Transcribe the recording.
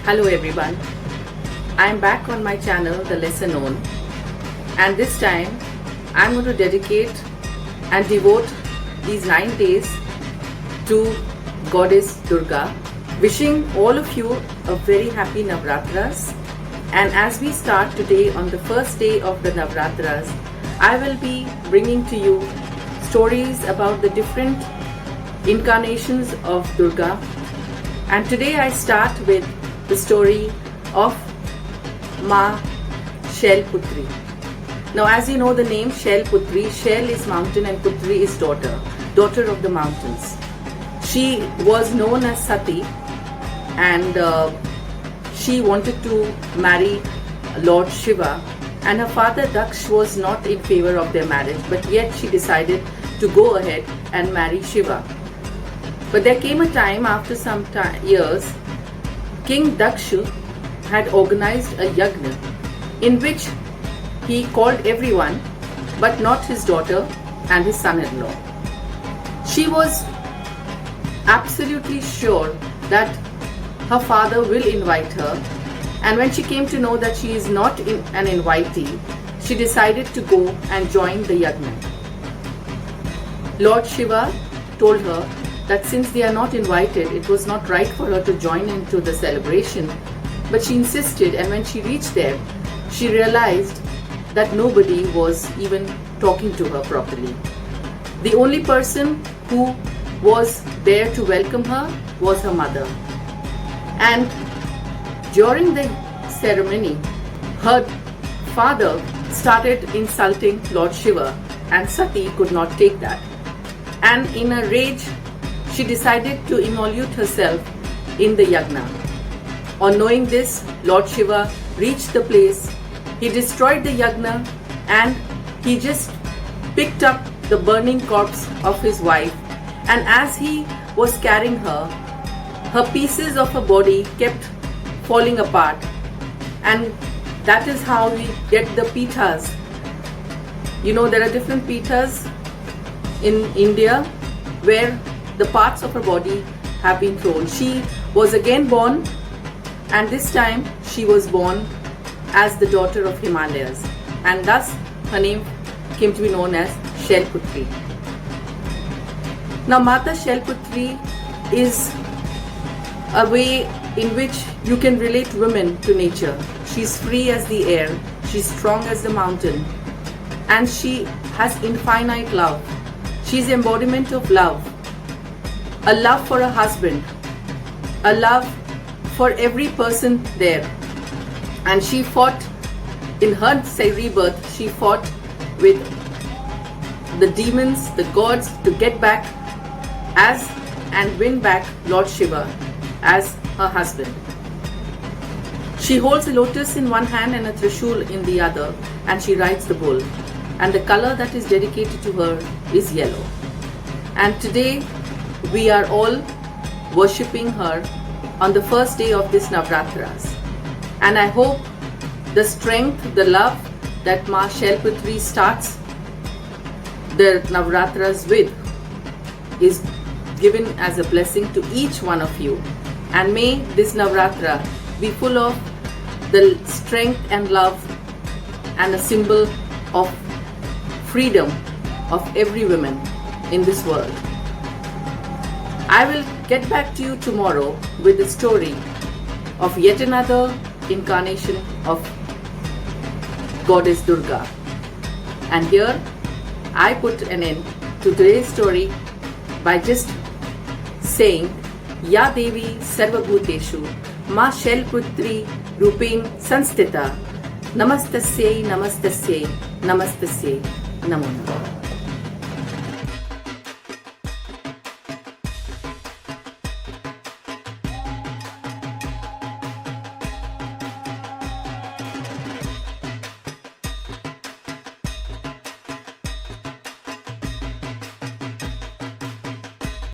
Hello everyone, I am back on my channel The Lesser Known, and this time I am going to dedicate and devote these 9 days to Goddess Durga, wishing all of you a very happy Navratras. And as we start today on the first day of the Navratras, I will be bringing to you stories about the different incarnations of Durga. And today I start with the story of Ma Shailputri. Now, as you know the name Shailputri, Shail is mountain and Putri is daughter of the mountains. She was known as Sati, and she wanted to marry Lord Shiva, and her father Daksh was not in favor of their marriage, but yet she decided to go ahead and marry Shiva. But there came a time after some years, King Daksha had organized a yagna in which he called everyone but not his daughter and his son-in-law. She was absolutely sure that her father will invite her, and when she came to know that she is not an invitee, she decided to go and join the yagna. Lord Shiva told her that since they are not invited, it was not right for her to join into the celebration. But she insisted, and when she reached there, she realized that nobody was even talking to her properly. The only person who was there to welcome her was her mother. And during the ceremony, her father started insulting Lord Shiva, and Sati could not take that. And in a rage, she decided to immolate herself in the yagna. On knowing this, Lord Shiva reached the place. He destroyed the yagna and he just picked up the burning corpse of his wife. And as he was carrying her, her pieces of her body kept falling apart. And that is how we get the pithas. You know, there are different pithas in India where the parts of her body have been thrown. She was again born, and this time she was born as the daughter of Himalayas, and thus her name came to be known as Shailputri. Now, Mata Shailputri is a way in which you can relate women to nature. She's free as the air, she's strong as the mountain, and she has infinite love. She's the embodiment of love. A love for a husband, a love for every person there. And she fought, in her rebirth, she fought with the demons, the gods, to get back and win back Lord Shiva as her husband. She holds a lotus in one hand and a trishul in the other, and she rides the bull. And the color that is dedicated to her is yellow. And today, we are all worshipping her on the first day of this Navratras. And I hope the strength, the love that Ma Shailputri starts the Navratras with is given as a blessing to each one of you. And may this Navratra be full of the strength and love and a symbol of freedom of every woman in this world. I will get back to you tomorrow with the story of yet another incarnation of Goddess Durga. And here I put an end to today's story by just saying, Ya Devi Sarvabhuteshu Ma Shailputri Rupin Sanstita Namastasyai Namastasyai Namastasyai Namo Namaha.